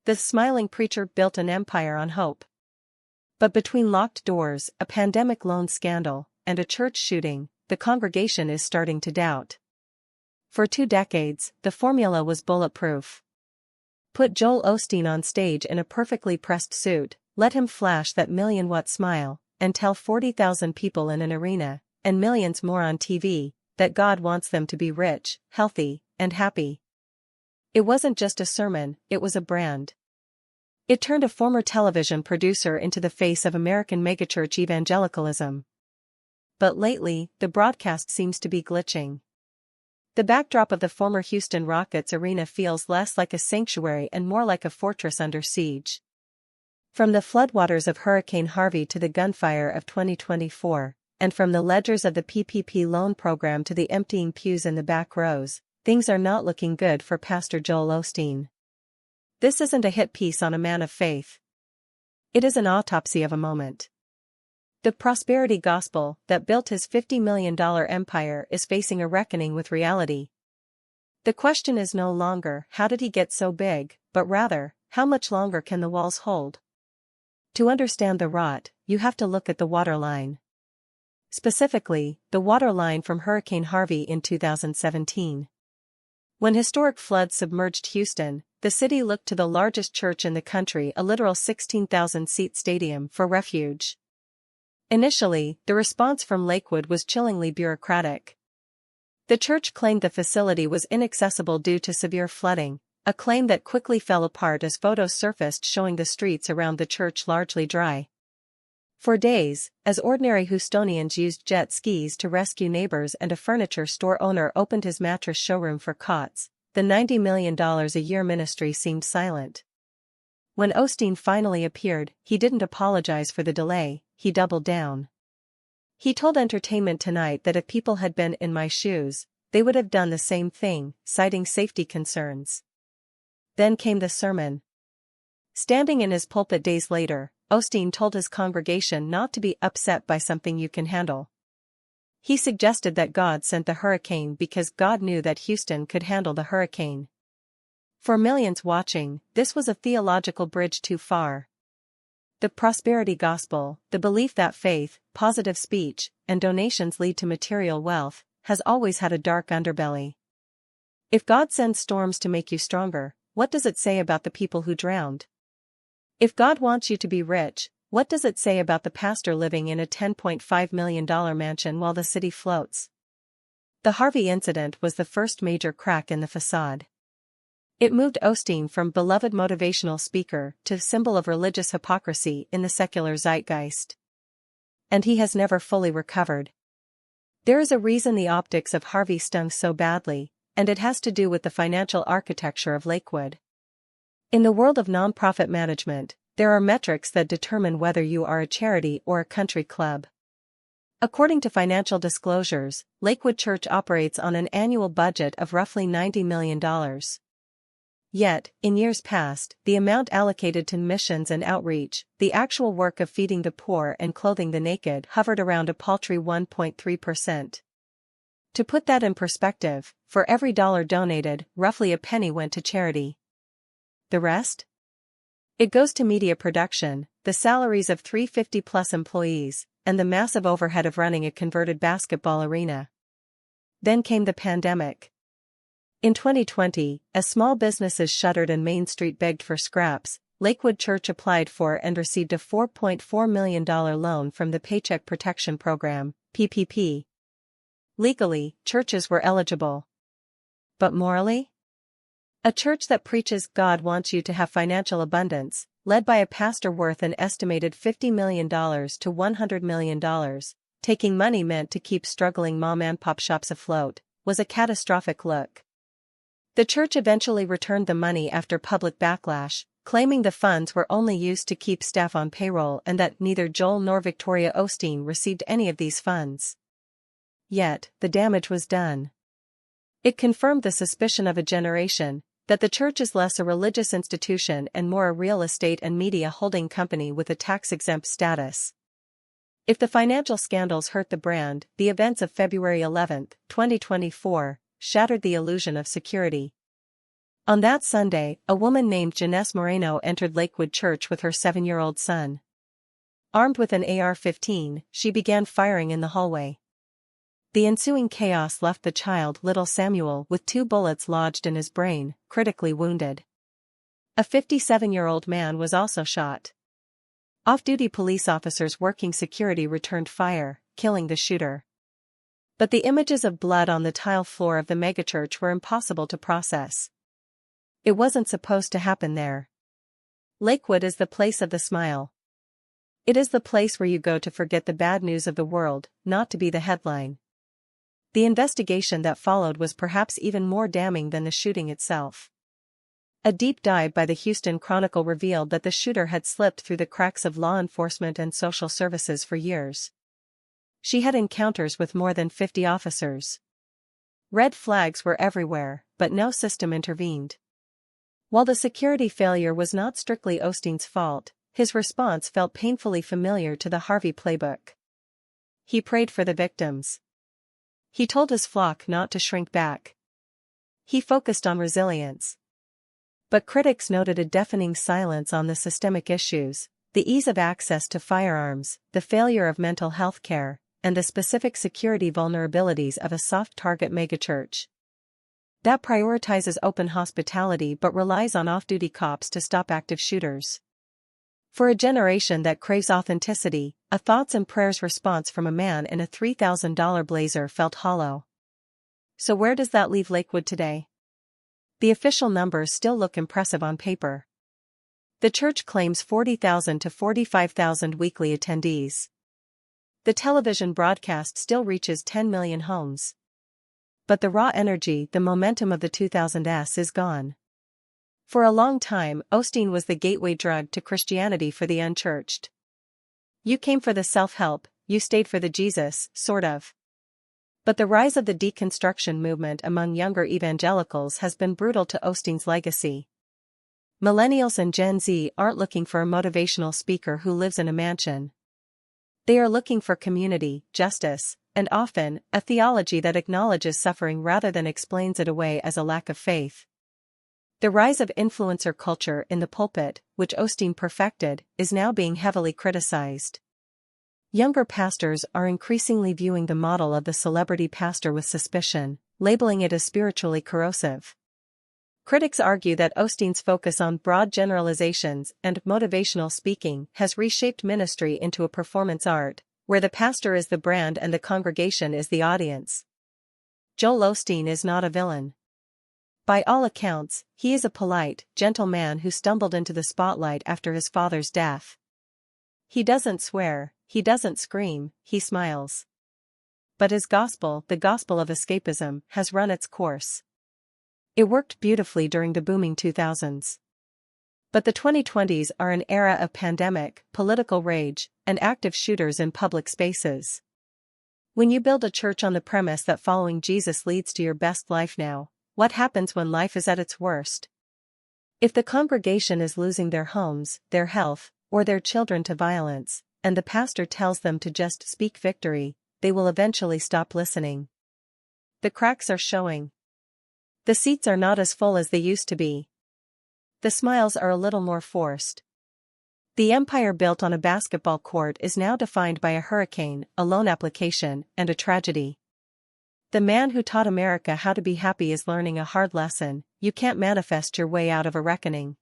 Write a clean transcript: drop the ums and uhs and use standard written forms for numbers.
the smiling preacher built an empire on hope. But between locked doors, a pandemic loan scandal, and a church shooting, the congregation is starting to doubt. For 2 decades, the formula was bulletproof. Put Joel Osteen on stage in a perfectly pressed suit, let him flash that million-watt smile, and tell 40,000 people in an arena, and millions more on TV, that God wants them to be rich, healthy, and happy. It wasn't just a sermon, it was a brand. It turned a former television producer into the face of American megachurch evangelicalism. But lately, the broadcast seems to be glitching. The backdrop of the former Houston Rockets arena feels less like a sanctuary and more like a fortress under siege. From the floodwaters of Hurricane Harvey to the gunfire of 2024, and from the ledgers of the PPP loan program to the emptying pews in the back rows, things are not looking good for Pastor Joel Osteen. This isn't a hit piece on a man of faith. It is an autopsy of a moment. The prosperity gospel that built his $50 million empire is facing a reckoning with reality. The question is no longer, how did he get so big, but rather, how much longer can the walls hold? To understand the rot, you have to look at the waterline. Specifically, the waterline from Hurricane Harvey in 2017. When historic floods submerged Houston, the city looked to the largest church in the country, a literal 16,000-seat stadium, for refuge. Initially, the response from Lakewood was chillingly bureaucratic. The church claimed the facility was inaccessible due to severe flooding, a claim that quickly fell apart as photos surfaced showing the streets around the church largely dry. For days, as ordinary Houstonians used jet skis to rescue neighbors and a furniture store owner opened his mattress showroom for cots, the $90 million a year ministry seemed silent. When Osteen finally appeared, he didn't apologize for the delay, he doubled down. He told Entertainment Tonight that if people had been in my shoes, they would have done the same thing, citing safety concerns. Then came the sermon. Standing in his pulpit days later, Osteen told his congregation not to be upset by something you can handle. He suggested that God sent the hurricane because God knew that Houston could handle the hurricane. For millions watching, this was a theological bridge too far. The prosperity gospel, the belief that faith, positive speech, and donations lead to material wealth, has always had a dark underbelly. If God sends storms to make you stronger, what does it say about the people who drowned? If God wants you to be rich, what does it say about the pastor living in a $10.5 million mansion while the city floats? The Harvey incident was the first major crack in the facade. It moved Osteen from beloved motivational speaker to symbol of religious hypocrisy in the secular zeitgeist. And he has never fully recovered. There is a reason the optics of Harvey stung so badly, and it has to do with the financial architecture of Lakewood. In the world of nonprofit management, there are metrics that determine whether you are a charity or a country club. According to financial disclosures, Lakewood Church operates on an annual budget of roughly $90 million. Yet, in years past, the amount allocated to missions and outreach, the actual work of feeding the poor and clothing the naked, hovered around a paltry 1.3%. To put that in perspective, for every dollar donated, roughly a penny went to charity. The rest? It goes to media production, the salaries of 350-plus employees, and the massive overhead of running a converted basketball arena. Then came the pandemic. In 2020, as small businesses shuttered and Main Street begged for scraps, Lakewood Church applied for and received a $4.4 million loan from the Paycheck Protection Program, PPP. Legally, churches were eligible. But morally? A church that preaches God wants you to have financial abundance, led by a pastor worth an estimated $50 million to $100 million, taking money meant to keep struggling mom-and-pop shops afloat, was a catastrophic look. The church eventually returned the money after public backlash, claiming the funds were only used to keep staff on payroll and that neither Joel nor Victoria Osteen received any of these funds. Yet, the damage was done. It confirmed the suspicion of a generation, that the church is less a religious institution and more a real estate and media holding company with a tax-exempt status. If the financial scandals hurt the brand, the events of February 11, 2024, shattered the illusion of security. On that Sunday, a woman named Janess Moreno entered Lakewood Church with her 7-year-old son. Armed with an AR-15, she began firing in the hallway. The ensuing chaos left the child, little Samuel, with 2 bullets lodged in his brain, critically wounded. A 57-year-old man was also shot. Off-duty police officers working security returned fire, killing the shooter. But the images of blood on the tile floor of the megachurch were impossible to process. It wasn't supposed to happen there. Lakewood is the place of the smile. It is the place where you go to forget the bad news of the world, not to be the headline. The investigation that followed was perhaps even more damning than the shooting itself. A deep dive by the Houston Chronicle revealed that the shooter had slipped through the cracks of law enforcement and social services for years. She had encounters with more than 50 officers. Red flags were everywhere, but no system intervened. While the security failure was not strictly Osteen's fault, his response felt painfully familiar to the Harvey playbook. He prayed for the victims. He told his flock not to shrink back. He focused on resilience. But critics noted a deafening silence on the systemic issues, the ease of access to firearms, the failure of mental health care, and the specific security vulnerabilities of a soft-target megachurch that prioritizes open hospitality but relies on off-duty cops to stop active shooters. For a generation that craves authenticity, a thoughts and prayers response from a man in a $3,000 blazer felt hollow. So where does that leave Lakewood today? The official numbers still look impressive on paper. The church claims 40,000 to 45,000 weekly attendees. The television broadcast still reaches 10 million homes. But the raw energy, the momentum of the 2000s is gone. For a long time, Osteen was the gateway drug to Christianity for the unchurched. You came for the self-help, you stayed for the Jesus, sort of. But the rise of the deconstruction movement among younger evangelicals has been brutal to Osteen's legacy. Millennials and Gen Z aren't looking for a motivational speaker who lives in a mansion. They are looking for community, justice, and often, a theology that acknowledges suffering rather than explains it away as a lack of faith. The rise of influencer culture in the pulpit, which Osteen perfected, is now being heavily criticized. Younger pastors are increasingly viewing the model of the celebrity pastor with suspicion, labeling it as spiritually corrosive. Critics argue that Osteen's focus on broad generalizations and motivational speaking has reshaped ministry into a performance art, where the pastor is the brand and the congregation is the audience. Joel Osteen is not a villain. By all accounts, he is a polite, gentle man who stumbled into the spotlight after his father's death. He doesn't swear, he doesn't scream, he smiles. But his gospel, the gospel of escapism, has run its course. It worked beautifully during the booming 2000s. But the 2020s are an era of pandemic, political rage, and active shooters in public spaces. When you build a church on the premise that following Jesus leads to your best life now, what happens when life is at its worst? If the congregation is losing their homes, their health, or their children to violence, and the pastor tells them to just speak victory, they will eventually stop listening. The cracks are showing. The seats are not as full as they used to be. The smiles are a little more forced. The empire built on a basketball court is now defined by a hurricane, a loan application, and a tragedy. The man who taught America how to be happy is learning a hard lesson: you can't manifest your way out of a reckoning.